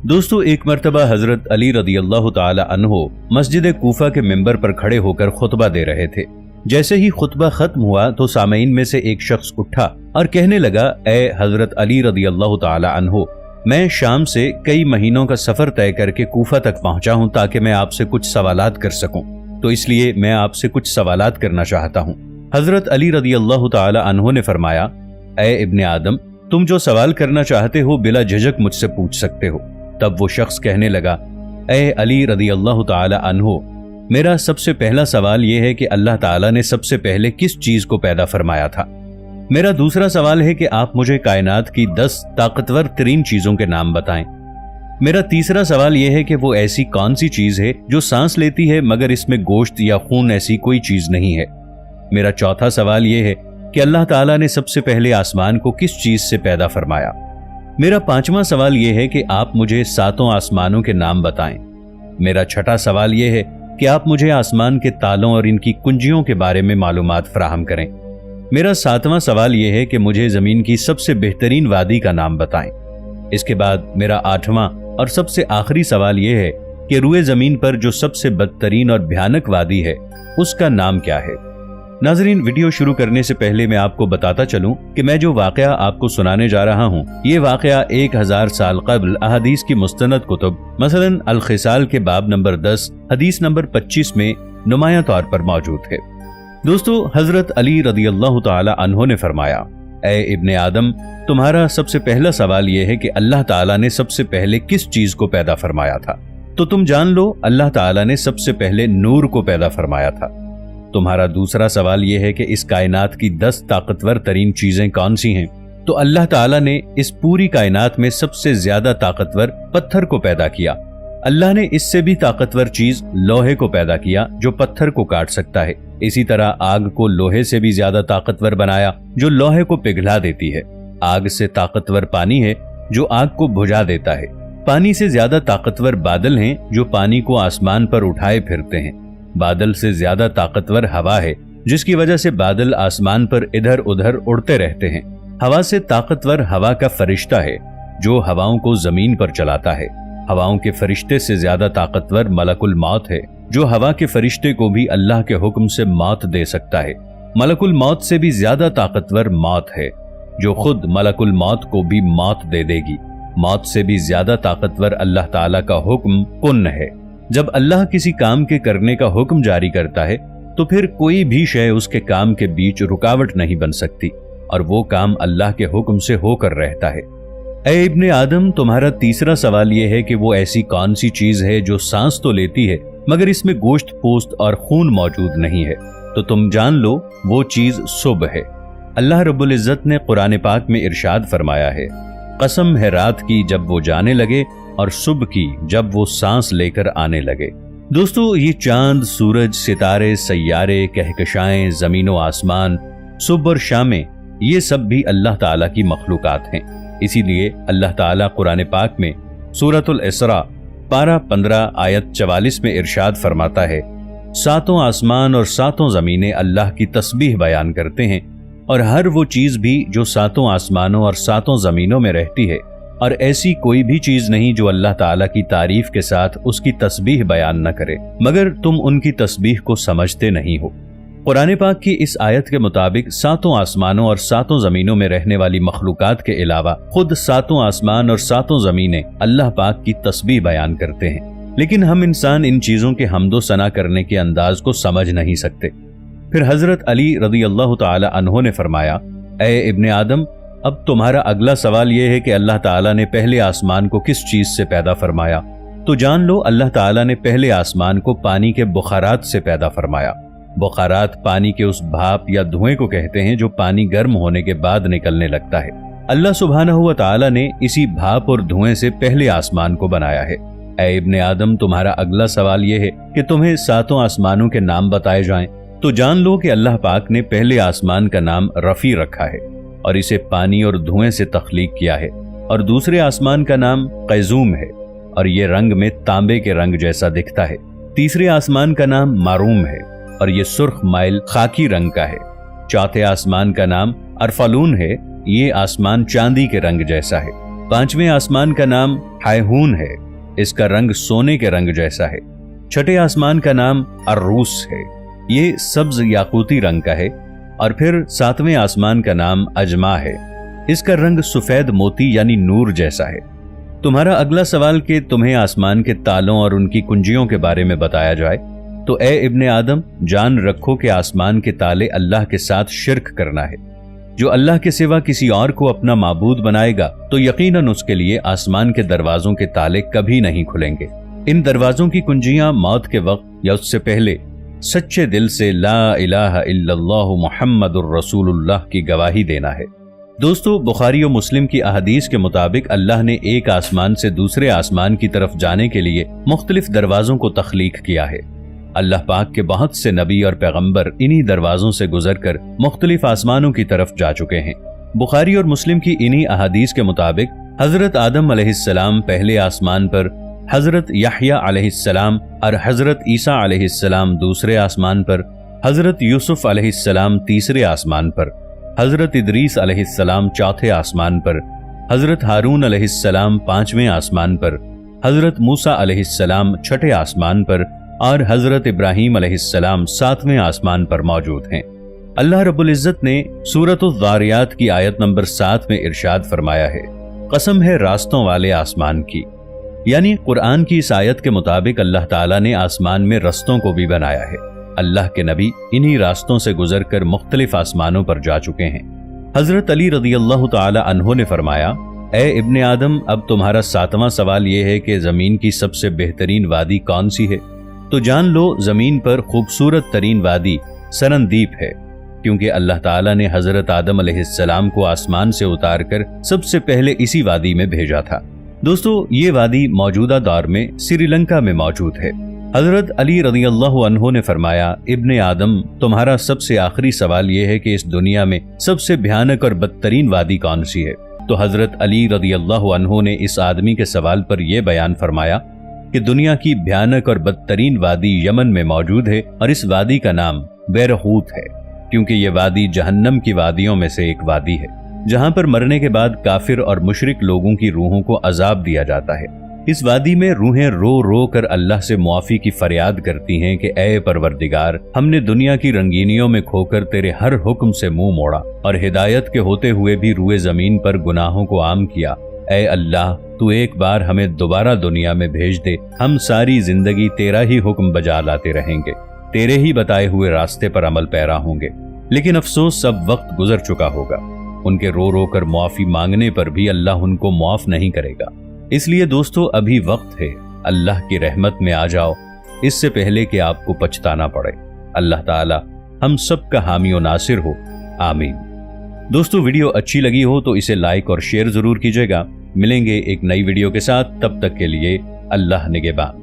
दोस्तों, एक मर्तबा हजरत अली रदी अल्लाह ताला अन्हो मस्जिद कूफा के मिंबर पर खड़े होकर खुतबा दे रहे थे। जैसे ही खुतबा खत्म हुआ तो सामईन में से एक शख्स उठा और कहने लगा, ए हजरत अली रदी अल्लाह ताला अन्हो, मैं शाम से कई महीनों का सफर तय करके कूफा तक पहुंचा हूं ताकि मैं आपसे कुछ सवालात कर सकूं, तो इसलिए मैं आपसे कुछ सवालात करना चाहता हूं। हजरत अली रदी अल्लाह ताला अन्हो ने फरमाया, ए इब्ने आदम, तुम जो सवाल करना चाहते हो बिला झिझक मुझसे पूछ सकते हो। तब वो शख्स कहने लगा, ए अली रदी अल्लाह ताला अन्हो, मेरा सबसे पहला सवाल यह है कि अल्लाह ताला ने सबसे पहले किस चीज को पैदा फरमाया था। मेरा दूसरा सवाल है कि आप मुझे कायनात की 10 ताकतवर तरीन चीजों के नाम बताएं। मेरा तीसरा सवाल यह है कि वो ऐसी कौन सी चीज है जो सांस लेती है मगर इसमें गोश्त या खून ऐसी कोई चीज नहीं है। मेरा चौथा सवाल यह है कि अल्लाह ताला ने सबसे पहले आसमान को किस चीज से पैदा फरमाया। मेरा पांचवा सवाल यह है कि आप मुझे 7 आसमानों के नाम बताएं। मेरा छठा सवाल यह है कि आप मुझे आसमान के तालों और इनकी कुंजियों के बारे में मालूमात फराहम करें। मेरा 7वां सवाल यह है कि मुझे जमीन की सबसे बेहतरीन वादी का नाम बताएं। इसके बाद मेरा 8वां और सबसे आखिरी सवाल यह है कि रुए जमीन पर जो सबसे बदतरीन और भयानक वादी है उसका नाम क्या है। नाजरीन, वीडियो शुरू करने से पहले मैं आपको बताता चलूं कि मैं जो वाकया आपको सुनाने जा रहा हूं, ये वाकया 1000 साल कबल अहादीस की मुस्तनद कुतुब मसलन अल खिसाल के बाब नंबर 10 हदीस नंबर 25 में नुमाया तौर पर मौजूद है। दोस्तों, हजरत अली रदी अल्लाह ताला अन्हो ने फरमाया, ए इब्ने आदम, तुम्हारा सबसे पहला सवाल यह है कि अल्लाह ताला ने सबसे पहले किस चीज को पैदा फरमाया था। तो तुम जान लो, अल्लाह ताला ने सबसे पहले नूर को पैदा फरमाया था। तुम्हारा दूसरा सवाल यह है कि इस कायनात की 10 ताकतवर तरीन चीजें कौन सी हैं। तो अल्लाह ताला ने इस पूरी कायनात में सबसे ज्यादा ताकतवर पत्थर को पैदा किया। अल्लाह ने इससे भी ताकतवर चीज लोहे को पैदा किया जो पत्थर को काट सकता है। इसी तरह आग को लोहे से भी ज्यादा ताकतवर बनाया जो लोहे को पिघला देती है। आग से ताकतवर पानी है जो आग को बुझा देता है। पानी से ज्यादा ताकतवर बादल हैं जो पानी को आसमान पर उठाए फिरते हैं। बादल से ज्यादा ताकतवर हवा है जिसकी वजह से बादल आसमान पर इधर उधर उड़ते रहते हैं। हवा से ताकतवर हवा का फरिश्ता है जो हवाओं को जमीन पर चलाता है। हवाओं के फरिश्ते से ज्यादा ताकतवर मलकुल मौत है जो हवा के फरिश्ते को भी अल्लाह के हुक्म से मौत दे सकता है। मलकुल मौत से भी ज्यादा ताकतवर मौत है जो खुद मलकुल मौत को भी मौत दे देगी। मौत से भी ज्यादा ताकतवर अल्लाह ताला का हुक्म कुन है। जब अल्लाह किसी काम के करने का हुक्म जारी करता है तो फिर कोई भी शय उसके काम के बीच रुकावट नहीं बन सकती और वो काम अल्लाह के हुक्म से होकर रहता है। ऐ इब्ने आदम, तुम्हारा तीसरा सवाल यह है कि वो ऐसी कौन सी चीज है जो सांस तो लेती है मगर इसमें गोश्त पोस्त और खून मौजूद नहीं है। तो तुम जान लो, वो चीज सुबह है। अल्लाह रब्बुल इज्जत ने कुरान पाक में इरशाद फरमाया है, कसम है रात की जब वो जाने लगे और सुबह की जब वो सांस लेकर आने लगे। दोस्तों, ये चांद, सूरज, सितारे, सैयारे, कहकशाएं, जमीनो आसमान, सुबह और शामें, ये सब भी अल्लाह ताला की मखलूकात हैं। इसीलिए अल्लाह ताला कुरान पाक में सूरतुल इसरा पारा 15 आयत 44 में इरशाद फरमाता है, 7 आसमान और 7 जमीनें अल्लाह की तस्बीह बयान करते हैं और हर वो चीज भी जो 7 आसमानों और 7 जमीनों में रहती है, और ऐसी कोई भी चीज नहीं जो अल्लाह ताला की तारीफ के साथ उसकी तस्बीह बयान न करे, मगर तुम उनकी तस्बीह को समझते नहीं हो। कुरान पाक की इस आयत के मुताबिक 7 आसमानों और 7 जमीनों में रहने वाली मखलूकात के अलावा खुद 7 आसमान और 7 जमीनें अल्लाह पाक की तस्बीह बयान करते हैं, लेकिन हम इंसान इन चीजों के हम्दो सना करने के अंदाज को समझ नहीं सकते। फिर हजरत अली रदी अल्लाह ताला अन्हो ने फरमाया, ए इब्ने आदम, अब तुम्हारा अगला सवाल यह है कि अल्लाह ताला ने पहले आसमान को किस चीज से पैदा फरमाया। तो जान लो, अल्लाह ताला ने पहले आसमान को पानी के बुखारात से पैदा फरमाया। बुखारात पानी के उस भाप या धुएं को कहते हैं जो पानी गर्म होने के बाद निकलने लगता है। अल्लाह सुब्हानहू व तआला ने इसी भाप और धुएं से पहले आसमान को बनाया है। ऐ इब्ने आदम, तुम्हारा अगला सवाल यह है कि तुम्हें 7 आसमानों के नाम बताए जाएं। तो जान लो कि अल्लाह पाक ने पहले आसमान का नाम रफी रखा है और इसे पानी और धुएं से तख्लीक किया है, और दूसरे आसमान का नाम कैजूम है और ये रंग में तांबे के रंग जैसा दिखता है। तीसरे आसमान का नाम मारूम है और ये सुर्ख माइल खाकी रंग का है। चौथे आसमान का नाम अरफालून है, ये आसमान चांदी के रंग जैसा है। पांचवें आसमान का नाम हायहून है, इसका रंग सोने के रंग जैसा है। छठे आसमान का नाम अर्रूस है, ये सब्ज याकूती रंग का है। और फिर सातवें आसमान का नाम अजमा है, इसका रंग सफेद मोती यानी नूर जैसा है। तुम्हारा अगला सवाल कि तुम्हें आसमान के तालों और उनकी कुंजियों के बारे में बताया जाए, तो ए इब्ने आदम, जान रखो कि आसमान के ताले अल्लाह के साथ शिर्क करना है। जो अल्लाह के सिवा किसी और को अपना माबूद बनाएगा तो यकीनन उसके लिए आसमान के दरवाजों के ताले कभी नहीं खुलेंगे। इन दरवाजों की कुंजियां मौत के वक्त या उससे पहले सच्चे दिल से ला इलाहा इल्लल्लाहु मुहम्मदुर रसूलुल्लाह की गवाही देना है। दोस्तों, बुखारी और मुस्लिम की अहदीस के मुताबिक अल्लाह ने एक आसमान से दूसरे आसमान की तरफ जाने के लिए मुख्तलिफ दरवाजों को तख्लीक किया है। अल्लाह पाक के बहुत से नबी और पैगंबर इन्हीं दरवाजों से गुजरकर मुख्तलिफ आसमानों की तरफ जा चुके हैं। बुखारी और मुस्लिम की इन्हीं अहादीस के मुताबिक हजरत आदम अलैहिस्सलाम पहले आसमान पर, हजरत याह्या अलैहिस्सलाम और हजरत ईसा अलैहिस्सलाम दूसरे आसमान पर, हजरत यूसुफ अलैहिस्सलाम तीसरे आसमान पर, हजरत इदरीस अलैहिस्सलाम चौथे आसमान पर, हजरत हारून अलैहिस्सलाम पांचवें आसमान पर, हजरत मूसा अलैहिस्सलाम छठे आसमान पर और हजरत इब्राहीम अलैहिस्सलाम सातवें आसमान पर मौजूद हैं। अल्लाह रब्बुल इज्जत ने सूरत-उज़-ज़ारियात की आयत नंबर 7 में इरशाद फरमाया है, कसम है रास्तों वाले आसमान की। यानी कुरान की इस आयत के मुताबिक अल्लाह ताला ने आसमान में रस्तों को भी बनाया है। अल्लाह के नबी इन्हीं रास्तों से गुजरकर मुख्तलिफ आसमानों पर जा चुके हैं। हजरत अली रज़ियल्लाहु ताला अन्हु ने फरमाया, ए इब्ने आदम, अब तुम्हारा 7वां सवाल यह है कि जमीन की सबसे बेहतरीन वादी कौन सी है? तो जान लो, जमीन पर खूबसूरत तरीन वादी सरनदीप है, क्योंकि अल्लाह ताला ने हजरत आदम अलैहिस्सलाम को आसमान से उतारकर सबसे पहले इसी वादी में भेजा था। दोस्तों, ये वादी मौजूदा दौर में श्रीलंका में मौजूद है। हजरत अली रज़ियल्लाहु अन्हु ने फरमाया, इब्ने आदम, तुम्हारा सबसे आखिरी सवाल यह है कि इस दुनिया में सबसे भयानक और बदतरीन वादी कौन सी है? तो हजरत अली रज़ियल्लाहु अन्हु ने इस आदमी के सवाल पर यह बयान फरमाया कि दुनिया की भयानक और बदतरीन वादी यमन में मौजूद है और इस वादी का नाम बैरहूत है, क्योंकि ये वादी जहन्नम की वादियों में से एक वादी है, जहां पर मरने के बाद काफिर और मुशरिक लोगों की रूहों को अजाब दिया जाता है। इस वादी में रूहें रो रो कर अल्लाह से मुआफी की फरियाद करती हैं कि ए परवरदिगार, हमने दुनिया की रंगीनियों में खोकर तेरे हर हुक्म से मुंह मोड़ा और हिदायत के होते हुए भी रूए जमीन पर गुनाहों को आम किया। ए अल्लाह, तू एक बार हमें दोबारा दुनिया में भेज दे, हम सारी जिंदगी तेरा ही हुक्म बजा लाते रहेंगे, तेरे ही बताए हुए रास्ते पर अमल पैरा होंगे। लेकिन अफसोस, सब वक्त गुजर चुका होगा। उनके रो रो कर मुआफी मांगने पर भी अल्लाह उनको मुआफ नहीं करेगा। इसलिए दोस्तों, अभी वक्त है, अल्लाह की रहमत में आ जाओ, इससे पहले कि आपको पछताना पड़े। अल्लाह ताला हम सब का हामी और नासिर हो, आमीन। दोस्तों, वीडियो अच्छी लगी हो तो इसे लाइक और शेयर जरूर कीजिएगा। मिलेंगे एक नई वीडियो के साथ, तब तक के लिए अल्लाह निगहबान।